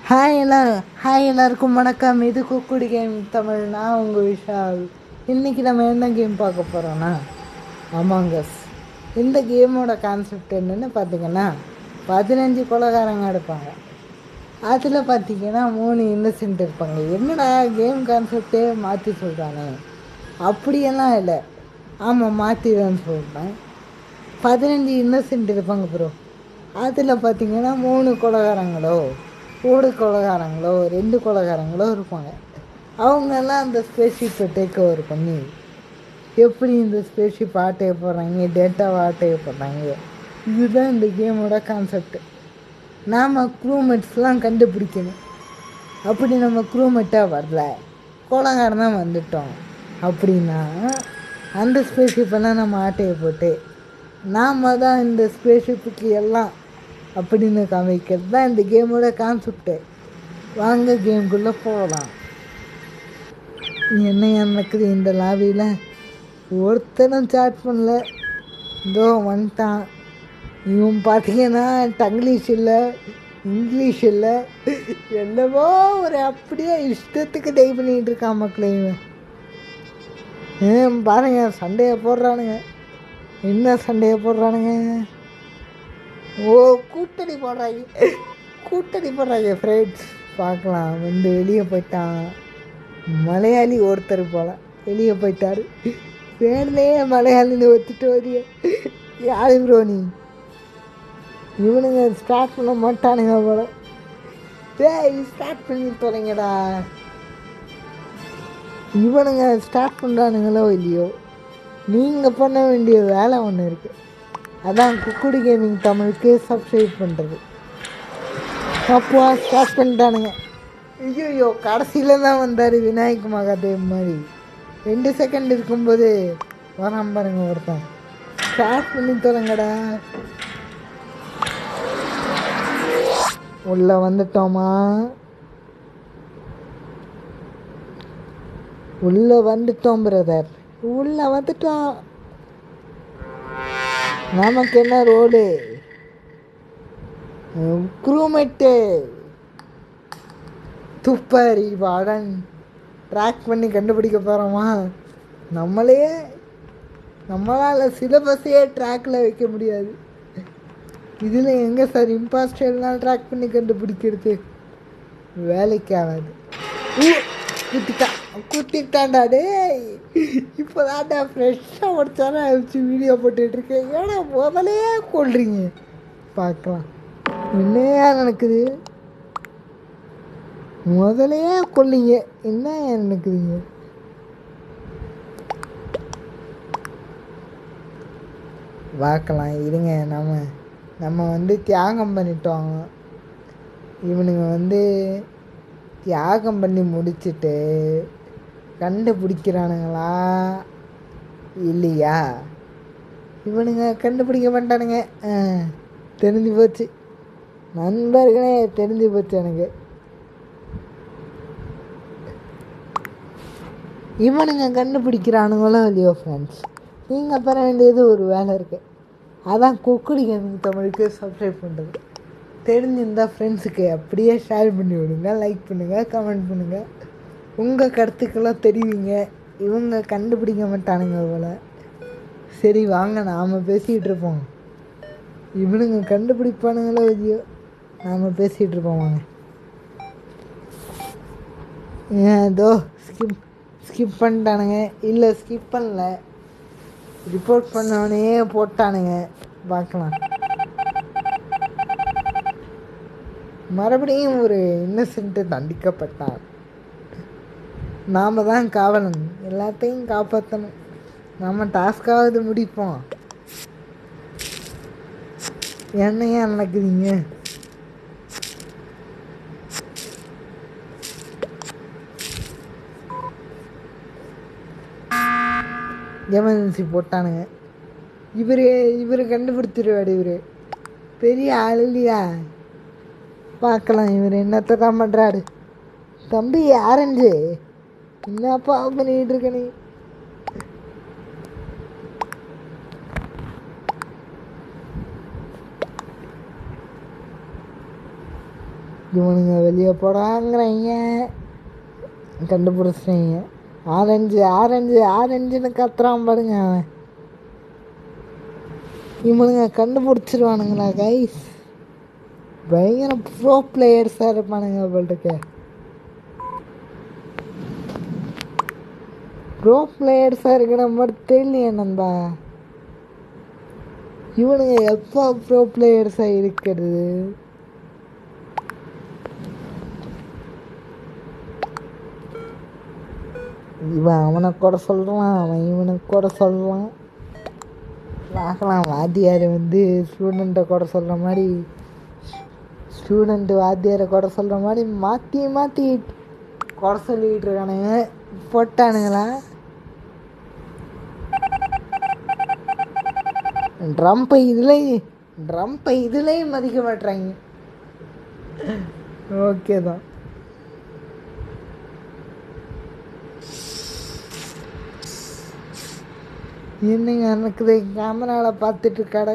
Hi எல்லாருக்கும் வணக்கம். இது குக்குடி கேம் தமிழ். நான் உங்கள் விஷால். இன்றைக்கி நம்ம என்ன கேம் பார்க்க போகிறோன்னா அமாங்கஸ். இந்த கேமோட கான்செப்ட் என்னென்னு பார்த்தீங்கன்னா 15 கொலைகாரங்க எடுப்பாங்க. அதில் பார்த்தீங்கன்னா 3 இன்னசென்ட் இருப்பாங்க. என்னடா கேம் கான்செப்டே மாற்றி சொல்கிறானே, அப்படியெல்லாம் இல்லை. ஆமாம், மாற்றிதான்னு சொல்கிறேன். 15 இன்னசென்ட் இருப்பாங்க ப்ரோ. அதில் பார்த்தீங்கன்னா 3 கொலைகாரங்களோ 2 கொலைகாரங்களோ இருப்பாங்க. அவங்கெல்லாம் அந்த ஸ்பேஸ்ஷிப்பை டேக் ஓவர் பண்ணி எப்படி இந்த ஸ்பேஸ்ஷிப் ஆட்டைய போடுறாங்க, டேட்டாவை ஆட்டைய போடுறாங்க. இதுதான் இந்த கேமோட கான்செப்ட். நாம் க்ரூமெட்ஸ்லாம் கண்டுபிடிக்கணும். அப்படி நம்ம க்ரூமெட்டாக வரல, கொலைகாரன் தான் வந்துட்டோம் அப்படின்னா அந்த ஸ்பேஸ்ஷிப்பெல்லாம் நம்ம ஆட்டையை போட்டு நாம் தான் இந்த ஸ்பேஸ்ஷிப்புக்கு எல்லாம் அப்படின்னு காமிக்கிறது தான் இந்த கேமோட கான்செப்டு. வாங்க கேமுக்குள்ளே போகலாம். என்ன நடக்குது இந்த லாபியில்? ஒருத்தனும் சாட் பண்ணல. இதோ வந்துட்டான். இவன் பார்த்தீங்கன்னா டங்கிலீஷ் இல்லை, இங்கிலீஷ் இல்லை, என்னவோ ஒரு அப்படியே இஷ்டத்துக்கு டைப் பண்ணிகிட்டு இருக்கான் மக்களே. இவன் பாருங்க சண்டையை போடுறானுங்க. என்ன சண்டையை போடுறானுங்க? கூட்டணி போடுறாங்க ஃப்ரெண்ட்ஸ். பார்க்கலாம். வந்து வெளியே போயிட்டான். மலையாளி ஒருத்தர் போல வெளியே போயிட்டார். வேணுலையே மலையாளின்னு ஒத்துட்டு வரிய யாரு ப்ரோ நீ? இவனுங்க ஸ்டார்ட் பண்ண மாட்டானுங்க போல. ஸ்டார்ட் பண்ணி தொலைங்கடா. இவனுங்க ஸ்டார்ட் பண்ணுறானுங்களோ இல்லையோ, நீங்கள் பண்ண வேண்டிய வேலை ஒன்று இருக்குது. அதான் குக்குடி கேமிங் தமிழுக்கு சப்ஸ்கிரைப் பண்ணுறது. அப்போ ஸ்டார்ட் பண்ணிட்டானுங்க. ஐயோ, கடைசியில் தான் வந்தார் விநாயக் மகாதேவ் மாதிரி. 2 செகண்ட் இருக்கும்போது வரான் பாருங்க ஒருத்தன். ஸ்டார்ட் பண்ணி தரங்கடா. உள்ளே வந்துட்டோமா? உள்ளே வந்துட்டோம் பிரதர், உள்ளே வந்துட்டோம். நமக்கு என்ன ரோடு? க்ரூமெட்டு துப்பாரி வாடன் ட்ராக் பண்ணி கண்டுபிடிக்க போகிறோமா? நம்மளால் சிலபஸையே ட்ராக்கில் வைக்க முடியாது. இதில் எங்கே சார் இம்பாஸ்டர்லாம் ட்ராக் பண்ணி கண்டுபிடிக்கிறது? வேலைக்கு ஆகாது. குத்திட்டான்டா டே. இப்போ தான்டா ஃப்ரெஷ்ஷாக ஒருத்தார வச்சு வீடியோ போட்டுட்ருக்கேன். ஏன்னா முதலையே கொள்றீங்க. பார்க்கலாம் என்னையா நடக்குது. முதலையே கொல்லிங்க, என்ன நடக்குதுங்க? பார்க்கலாம் இருங்க. நம்ம வந்து தியாகம் பண்ணிட்டோம். இவனுங்க வந்து தியாகம் பண்ணி முடிச்சுட்டு கண்டுபிடிக்கிறானுங்களா இல்லையா? இவனுங்க கண்டுபிடிக்க மாட்டானுங்க. தெரிஞ்சு போச்சு நண்பர்களே, தெரிஞ்சு போச்சு எனக்கு. இவனுங்க கண்டுபிடிக்கிறானுங்களோ இல்லையோ ஃப்ரெண்ட்ஸ், நீங்கள் பெற வேண்டியது ஒரு வேலை இருக்குது. அதான் குக்குடி கேமிங் தமிழுக்கு சப்ஸ்கிரைப் பண்ணுறது. தெரிஞ்சிருந்தால் ஃப்ரெண்ட்ஸுக்கு அப்படியே ஷேர் பண்ணி விடுங்க, லைக் பண்ணுங்கள், கமெண்ட் பண்ணுங்கள், உங்கள் கருத்துக்கெல்லாம் தெரிவிங்க. இவங்க கண்டுபிடிக்க மாட்டானுங்க போல். சரி வாங்க நாம் பேசிகிட்டு இருப்போம். இவனுங்க கண்டுபிடிப்பானுங்களோ இல்லையோ, நாம் பேசிகிட்டு இருப்போம் வாங்க. ஏதோ ஸ்கிப் பண்ணிட்டானுங்க. இல்லை ஸ்கிப் பண்ணல, ரிப்போர்ட் பண்ணவனே போட்டானுங்க. பார்க்கலாம். மறுபடியும் ஒரு இன்னசென்ட்டு தண்டிக்கப்பட்டான். நாம் தான் காவலன், எல்லாத்தையும் காப்பாற்றணும். நம்ம டாஸ்காவது முடிப்போம். என்னையா நடக்குதுங்க? எமர்ஜென்சி போட்டானுங்க. இவர் கண்டுபிடிச்சிருவாடு. இவர் பெரிய ஆள் இல்லையா? பார்க்கலாம் இவர் என்னத்தை தான் பண்ணுறாரு. தம்பி ஆரஞ்சு, என்னப்பா பண்ணிக்கிட்டு இருக்க நீ? இவனுங்க வெளியே போடாங்கிறாங்க, கண்டுபிடிச்சிட்டாங்க. ஆரஞ்சு ஆரஞ்சு ஆரஞ்சுன்னு கத்துறான் பாருங்க அவன். இவனுங்க கண்டுபிடிச்சிருவானுங்களா கைஸ்? பயங்கர ப்ரோ பிளேயர்ஸாக இருப்பானுங்க போல்ட்டுக்கு. ப்ரோ பிளேயர்ஸாக இருக்கிற மாதிரி தெரியலையே நண்பா. இவனுங்க எப்போ ப்ரோ பிளேயர்ஸாக இருக்கிறது? இவன் அவனை கூட சொல்கிறான், அவன் இவனுக்கு கூட சொல்கிறான். பார்க்கலாம், வாத்தியார் வந்து ஸ்டூடெண்ட்டை கூட சொல்கிற மாதிரி, ஸ்டூடெண்ட்டு வாத்தியாரை கூட சொல்கிற மாதிரி மாற்றி மாற்றி குறை சொல்லிக்கிட்டு இருக்கானுங்க. போட்டானுங்களா ட்ரம்பை இதுலேயும் மதிக்க மாட்டுறாங்க. ஓகே தான். என்னங்க நடக்குது? கேமராவில் பார்த்துட்ருக்காட.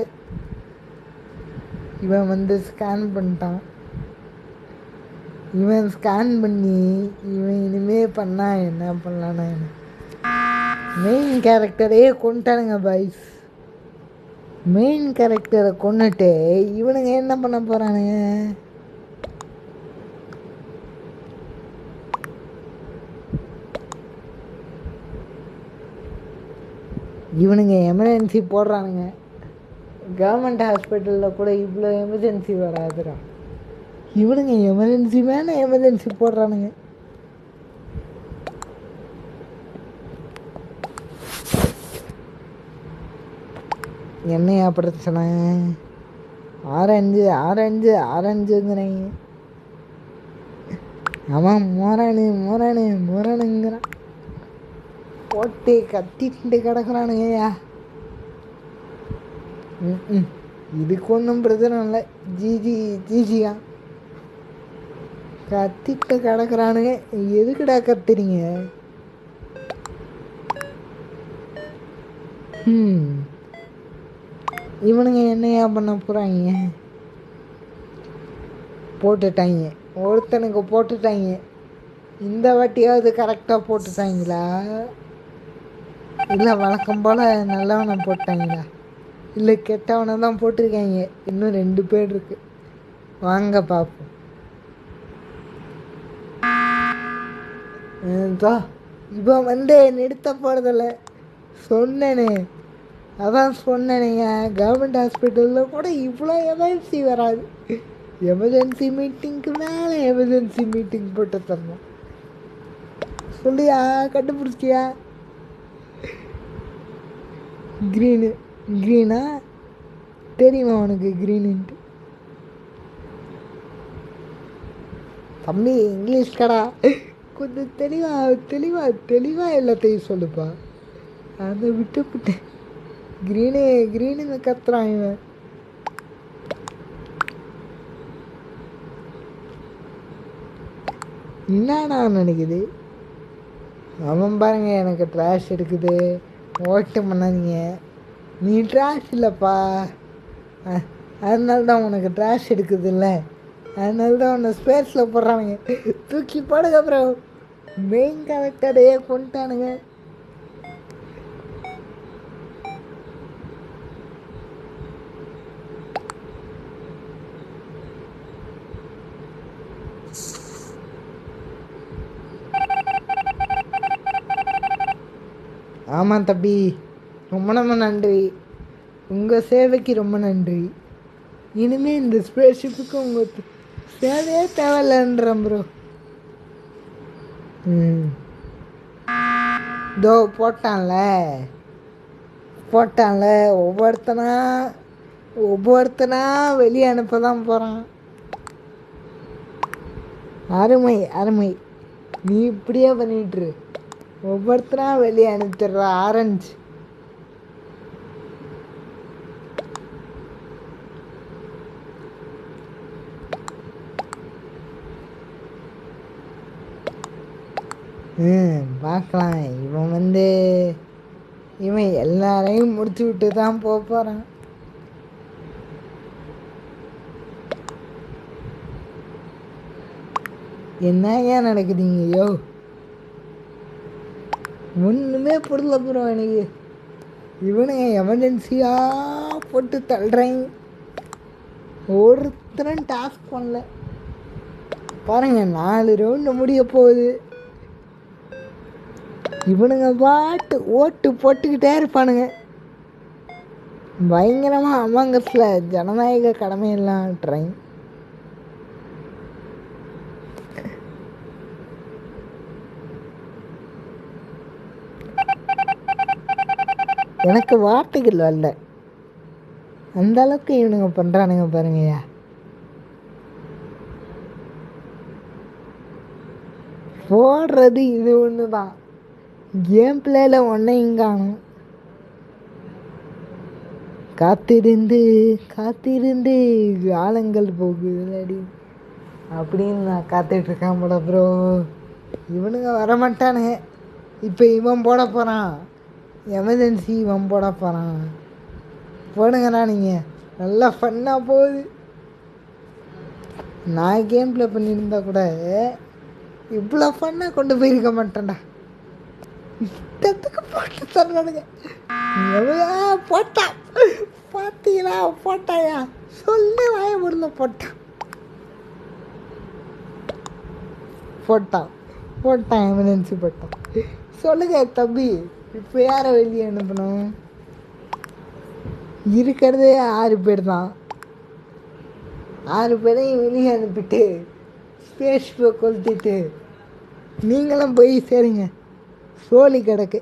இவன் வந்து ஸ்கேன் பண்ணிட்டான். இவன் ஸ்கேன் பண்ணி இவன் இனிமே பண்ணா என்ன பண்ணலான்னா என்ன? மெயின் கேரக்டரையே கொண்டுட்டானுங்க பாய்ஸ். மெயின் கேரக்டரை கொண்டுட்டு இவனுங்க என்ன பண்ண போகிறானுங்க? இவனுங்க எமர்ஜென்சி போடுறானுங்க. கவர்மெண்ட் ஹாஸ்பிட்டலில் கூட இவ்வளோ எமர்ஜென்சி வராதுடா. இவனுங்க எமர்ஜென்சி மேலே எமர்ஜென்சி போடுறானுங்க. என்னையா பிரச்சனை? ஆரஞ்சு ஆரஞ்சு ஆரஞ்சுங்கிறீங்க. அவன் மோரானுங்கிறான். போட்டு கத்திட்டு கிடக்குறானுங்கய்யா. இதுக்கு ஒன்றும் பிரச்சனை இல்லை. ஜிஜியா கத்திட்டு கிடக்குறானுங்க. எதுக்குடா கத்துறீங்க? இவனுங்க என்னையா பண்ண போகிறாங்க? போட்டுட்டாங்க, ஒருத்தனுக்கு போட்டுட்டாங்க. இந்த வாட்டியாவது கரெக்டாக போட்டுட்டாங்களா? இல்லை வழக்கம் போல் நல்லவனை போட்டாங்களா? இல்லை கெட்டவனை தான் போட்டிருக்காங்க. இன்னும் 2 பேர் இருக்கு. வாங்க பார்ப்போம். இப்போ வந்து நிறுத்த போகிறதில்ல சொன்னேனே, அதான் சொன்னேனுங்க. கவர்மெண்ட் ஹாஸ்பிட்டலில் கூட இவ்வளோ எமர்ஜென்சி வராது. எமர்ஜென்சி மீட்டிங்க்கு மேலே எமர்ஜென்சி மீட்டிங் போட்டு தரணும். சொல்லியா? கண்டுபிடிச்சியா? க்ரீனா தெரியுமா உனக்கு? க்ரீனுன்ட்டு தம்பி இங்கிலீஷ் கடா, கொஞ்சம் தெளிவாக எல்லாத்தையும் சொல்லுப்பா. அதை விட்டு க்ரீனு கத்துறான் இவன். என்னடா நினைக்குது அவன்? பாருங்க, எனக்கு ட்ராஷ் எடுக்குது. ஓட்டு பண்ணாதீங்க. நீ ட்ராஷ் இல்லைப்பா, அதனால தான் உனக்கு ட்ராஷ் எடுக்குது இல்லை, அதனால தான் உன்னை ஸ்பேஸில் போடுறானுங்க. தூக்கி போடுங்க ப்ரோ. மெயின் கேரக்டரையே கொண்டுட்டானுங்க. ஆமாம் தம்பி, ரொம்ப நன்றி. உங்கள் சேவைக்கு ரொம்ப நன்றி. இனிமேல் இந்த ஸ்பேஸ்ஷிப்புக்கு உங்கள் சேவையே தேவையில்லைன்றேன் ப்ரோ. இதோ போட்டான்ல ஒவ்வொருத்தனா வெளியே அனுப்ப தான் போகிறான். அருமை. நீ இப்படியே பண்ணிட்டுரு. ஒவ்வொருத்தனா வெளியே அனுப்பிடுற. ஆரஞ்சு பார்க்கலாம். இவன் எல்லாரையும் முடிச்சு விட்டு தான் போகிறான். என்ன ஏன் நடக்குதுங்க யோ? ஒன்றுமே புரியல ப்ரோ எனக்கு. இவனுங்க எமர்ஜென்சியாக போட்டு தள்ளுறேன். ஒருத்தரும் டாஸ்க் பண்ணல பாருங்க. 4 ரவுண்டு முடிய போகுது. இவனுங்க பாட்டு ஓட்டு போட்டுக்கிட்டே இருப்பானுங்க. பயங்கரமாக அமங்கஸில் ஜனநாயக கடமையெல்லாம் ட்ரைன். எனக்கு வார்த்தைகள் வரல. அந்த அளவுக்கு இவனுங்க பண்ணுறானுங்க பாருங்கய்யா. போடுறது இது ஒன்று தான். கேம் பிளேயில் ஒன்றையும் காணும். காத்திருந்து காத்திருந்து காலங்கள் போகுதுலடி அப்படின்னு நான் காத்துட்ருக்கான் போல ப்ரோ. இவனுங்க வரமாட்டானுங்க. இப்போ இவன் போட போகிறான். எமர்ஜென்சி இவன் போட போகிறான். போடுங்கண்ணா நீங்கள். நல்லா ஃபன்னாக போகுது. நான் கேம் ப்ளே பண்ணியிருந்தா கூட இவ்வளோ ஃபன்னாக கொண்டு போயிருக்க மாட்டேன்டா. இஷ்டத்துக்கு போட்டு தரணுங்க. போட்டான் பார்த்தீங்களா? போட்டாயா சொல்லி வாய முடியல. போட்டான் எமர்ஜென்சி போட்டான். சொல்லுங்க தம்பி, இப்போ யாரை வெளியே அனுப்பணும்? இருக்கிறதே 6 பேர் தான். 6 பேரையும் வெளியே அனுப்பிட்டு ஸ்பேஸ் கொளுத்திட்டு நீங்களும் போய் சேருங்க. சோழி கிடக்கு.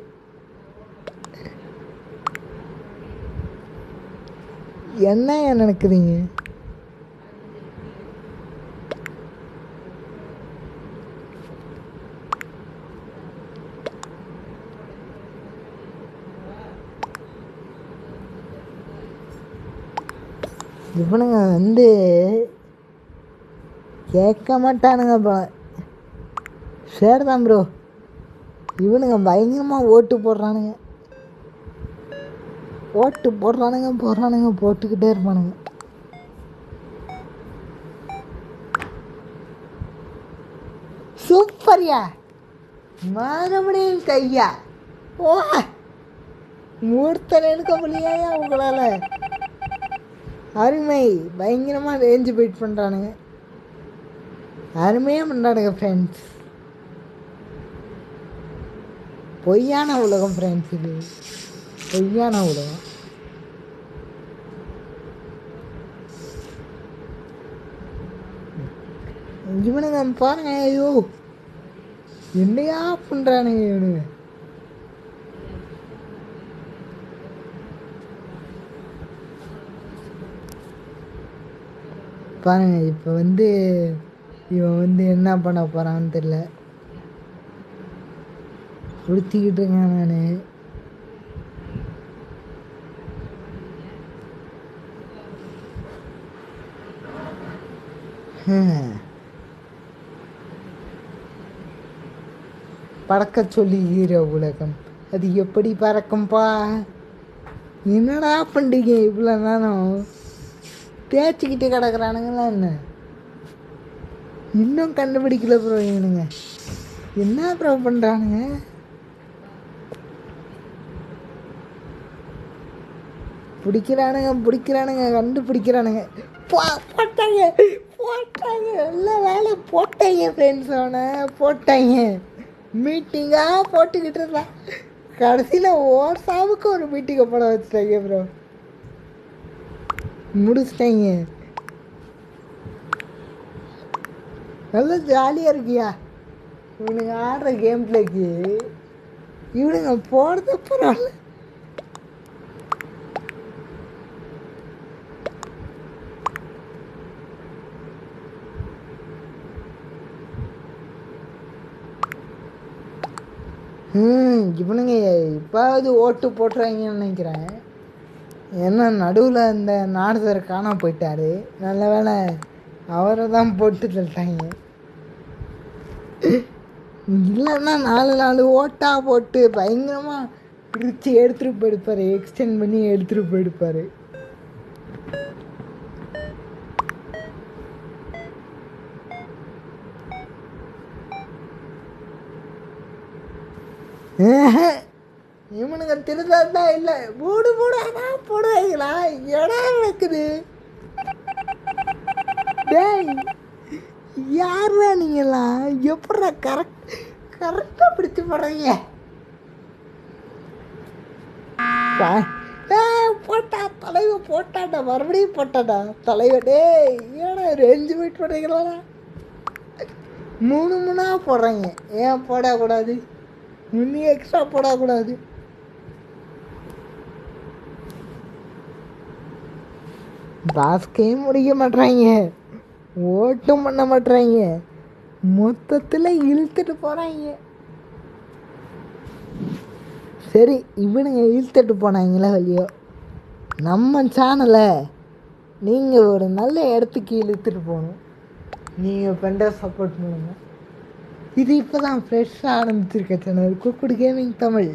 என்ன நினைக்குறீங்க? இவனுங்க கேட்க மாட்டானுங்க ப்ரோ. சரிதான் ப்ரோ. இவனுங்க பயங்கரமாக ஓட்டு போடுறானுங்க. போட்டுக்கிட்டே இருப்பானுங்க. சூப்பர்யா. மறுபடியும் கையா. ஓ மூர்த்தன் எடுக்க முடியாயா உங்களால்? அருமை. பயங்கரமாக ரேஞ்சு வெயிட் பண்ணுறானுங்க. அருமையாக பண்ணுறானுங்க ஃப்ரெண்ட்ஸ். பொய்யான உலகம் ஃப்ரெண்ட்ஸ். இது பொய்யான உலகம். இவனுங்க பாருங்க. ஐயோ என்னையா பண்ணுறானுங்க இவனுங்க. பாருங்க. இப்போ இவன் என்ன பண்ண போகிறான்னு தெரியல. உடுத்திக்கிட்டு இருக்கேன் நான். பறக்க சொல்லுகிற உலகம் அது எப்படி பறக்கும்பா? என்னடா பண்ணுறீங்க இவ்வளோ நேரம்? தேய்ச்சிக்கிட்டு கிடக்குறானுங்களா என்ன? இன்னும் கண்டுபிடிக்கல ப்ரோ இவனுங்க. என்ன ப்ரோ பண்ணுறானுங்க? பிடிக்கிறானுங்க கண்டுபிடிக்கிறானுங்க. போட்டாங்க எல்லாம் வேலை போட்டாங்க ஃப்ரெண்ட்ஸ். அவனை போட்டாங்க. மீட்டிங்காக போட்டுக்கிட்டு இருந்தான். கடைசியில் சாவுக்கு ஒரு மீட்டிங்கை போட வச்சுட்டாங்க ப்ரோ. முடிச்சிட்டாங்க. நல்லா ஜாலியாக இருக்கியா இவனுங்க ஆடுற கேம் பிளேக்கு? இவனுங்க போடுறது பரவாயில்ல. இவனுங்க இப்பாவது ஓட்டு போட்டுறாங்கன்னு நினைக்கிறேன். ஏன்னா நடுவில் இந்த நாடுதர் காண போயிட்டார். நல்ல வேலை அவரை தான் போட்டு தள்ளிட்டாங்க. இல்லைன்னா 4 ஓட்டாக போட்டு பயங்கரமாக பிரித்து எடுத்துகிட்டு போயிருப்பார். எக்ஸ்டெண்ட் பண்ணி எடுத்துகிட்டு போயிருப்பார். இவனுங்க திருந்தா இல்லை மூடு மூடு ஆனால் போடுவாங்களா இடம் இருக்குது டேய் யாரா நீங்களாம் எப்படா கரெக்டாக பிடிச்சி போடுறீங்க போட்டா தலைவன் போட்டாடா மறுபடியும் போட்டாடா தலைவன் டேய் ஏடா 2 மினிட் போடுறீங்களா 3 போடுறீங்க ஏன் போடக்கூடாது இன்னும் எக்ஸ்ட்ரா போடக்கூடாது டாஸ்கையும் முடிக்க மாட்றாங்க ஓட்டும் பண்ண மாட்றாங்க மொத்தத்தில் இழுத்துட்டு போகிறாங்க சரி இவனுங்க இழுத்துட்டு போனாங்களே இல்லையோ நம்ம சேனலை நீங்கள் ஒரு நல்ல இடத்துக்கு இழுத்துட்டு போகணும் நீங்கள் பண்ணுற சப்போர்ட் மூலமாக இது இப்போ தான் ஃப்ரெஷ்ஷாக ஆரம்பிச்சிருக்க சேனல் குக்குடு கேமிங் தமிழ்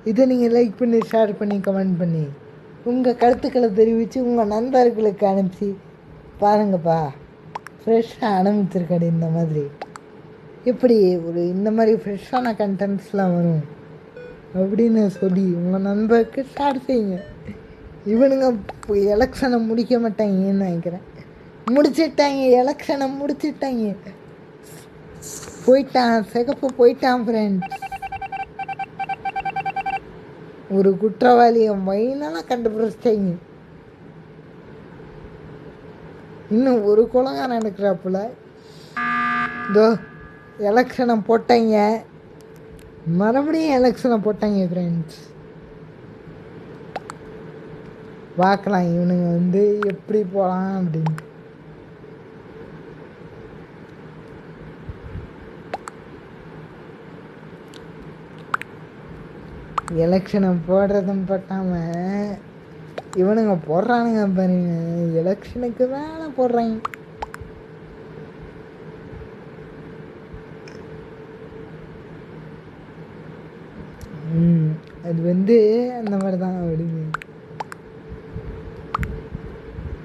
இதை நீங்கள் லைக் பண்ணி ஷேர் பண்ணி கமெண்ட் பண்ணி உங்கள் கருத்துக்களை தெரிவித்து உங்கள் நண்பர்களுக்கு அனுப்பிச்சி பாருங்கப்பா ஃப்ரெஷ்ஷாக ஆரம்பிச்சிருக்காடு இந்த மாதிரி எப்படி ஒரு இந்த மாதிரி ஃப்ரெஷ்ஷான கண்டென்ட்ஸ்லாம் வரும் அப்படின்னு சொல்லி உங்கள் நண்பருக்கு ஷேர் செய்யுங்க இவனுங்க எலெக்ஷனை முடிக்க மாட்டாங்கன்னு நினைக்கிறேன் முடிச்சிட்டாங்க எலெக்ஷனை முடிச்சிட்டாங்க போயிட்டான் சிகப்பு போயிட்டான் ஃப்ரெண்ட்ஸ் ஒரு குற்றவாளியை மைனாலாம் கண்டுபிடிச்சிட்டாங்க இன்னும் ஒரு குலங்காரன் எடுக்கிறாப்புல இதோ எலெக்ஷனை போட்டாங்க மறுபடியும் எலெக்ஷனை போட்டாங்க ஃப்ரெண்ட்ஸ் பார்க்கலாம் இவனுங்க வந்து எப்படி போகலாம் அப்படின்னு எலெக்ஷனை போடுறதும் பட்டாமல் இவனுங்க போடுறானுங்க பாருங்க எலெக்ஷனுக்கு வேலை போடுறாங்க அது வந்து அந்த மாதிரி தான் அப்படிங்க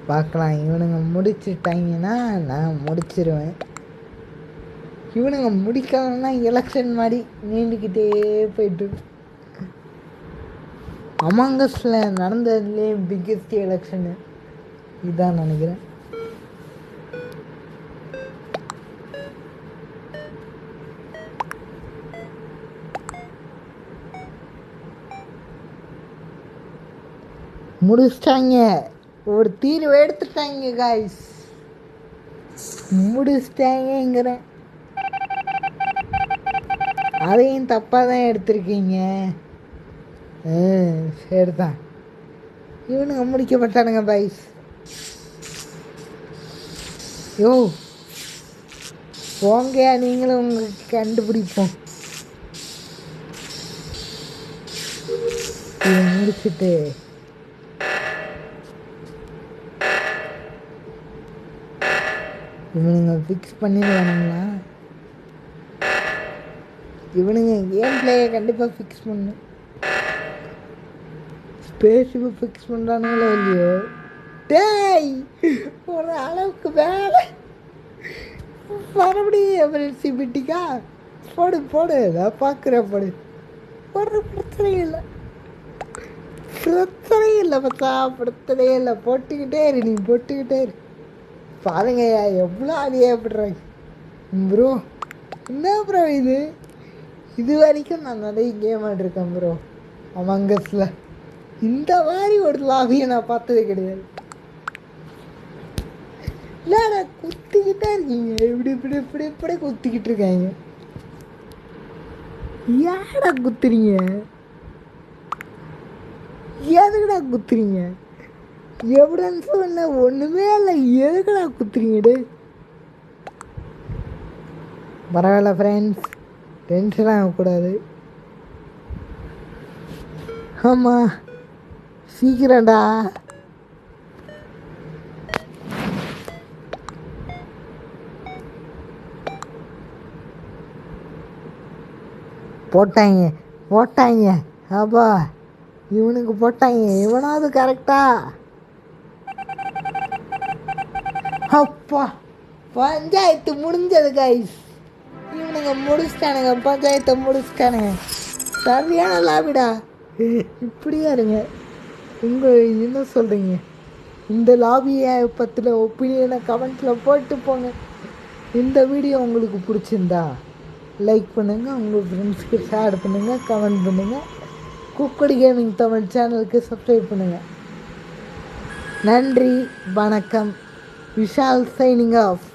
பார்க்கலாம் இவனுங்க முடிச்சிட்டாங்கன்னா நான் முடிச்சிருவேன் இவனுங்க முடிக்கலன்னா எலெக்ஷன் மாதிரி நீண்டுக்கிட்டே போயிட்டு அமாங்கஸில் நடந்ததுலேயே பிக்கெஸ்ட் எலெக்ஷனு இதுதான் நினைக்கிறேன் முடிச்சிட்டாங்க ஒரு தீர்வு எடுத்துட்டாங்க காய்ஸ் முடிச்சிட்டாங்கிறேன் அதையும் தப்பாக தான் எடுத்திருக்கீங்க சரிதான் இவனுங்க முடிக்கப்பட்டானுங்க பாய்ஸ் யோ போங்க நீங்களும் உங்களுக்கு கண்டுபிடிப்போம் இதை முடிச்சுட்டு இவனுங்க ஃபிக்ஸ் பண்ணிடுவானுங்களா இவனுங்க கேம் பிளேயை கண்டிப்பாக ஃபிக்ஸ் பண்ணு ஸ்பேஸுக்கு ஃபிக்ஸ் பண்ணுறானுங்களோ இல்லையோ டேய் ஒரு அளவுக்கு வேலை மறுபடியும் எமர்ஜென்சி மீட்டிங்கா போடு நான் பார்க்குறேன் ஒரு பிரச்சனையும் இல்லை பச்சா பிரச்சனையே இல்லை போட்டுக்கிட்டே இரு நீ போட்டுக்கிட்டே இரு பாருங்கய்யா எவ்வளோ அதிகப்படுறாங்க ப்ரோ என்ன ப்ரோ இது வரைக்கும் நான் நிறைய கேம் ஆடிருக்கேன் ப்ரோ அமங்கஸில் இந்த மாதிரி ஒரு லாபியை நான் பார்த்ததே கிடையாது இல்லைடா குத்திக்கிட்டே இருக்கீங்க இப்படி குத்திக்கிட்டு இருக்காங்க ஏடா குத்துறீங்க எதுக்குடா குத்துறீங்க எவிடன்ஸும் இல்லை ஒன்றுமே இல்லை எதுக்குடா குத்துறீங்கடு பரவாயில்ல ஃப்ரெண்ட்ஸ் டென்ஷன் ஆகக்கூடாது ஆமாம் சீக்கிரம்டா போட்டாங்க அப்பா இவனுக்கு போட்டாங்க இவனாவது கரெக்டா அப்பா பஞ்சாயத்து முடிஞ்சது கைஸ் இவனுங்க முடிச்சிட்டானுங்க பஞ்சாயத்தை முடிச்சிட்டானுங்க சரியான லாபிடா. இப்படியா இருங்க. உங்கள் என்ன சொல்கிறீங்க? இந்த லாபியை பற்றின ஒப்பீனியனை கமெண்ட்டில் போட்டு போங்க. இந்த வீடியோ உங்களுக்கு பிடிச்சிருந்தா லைக் பண்ணுங்கள், உங்கள் ஃப்ரெண்ட்ஸ்க்கு ஷேர் பண்ணுங்கள், கமெண்ட் பண்ணுங்கள். குக்கடி கேமிங் தமிழ் சேனலுக்கு சப்ஸ்கிரைப் பண்ணுங்கள். நன்றி, வணக்கம். Vishal signing off.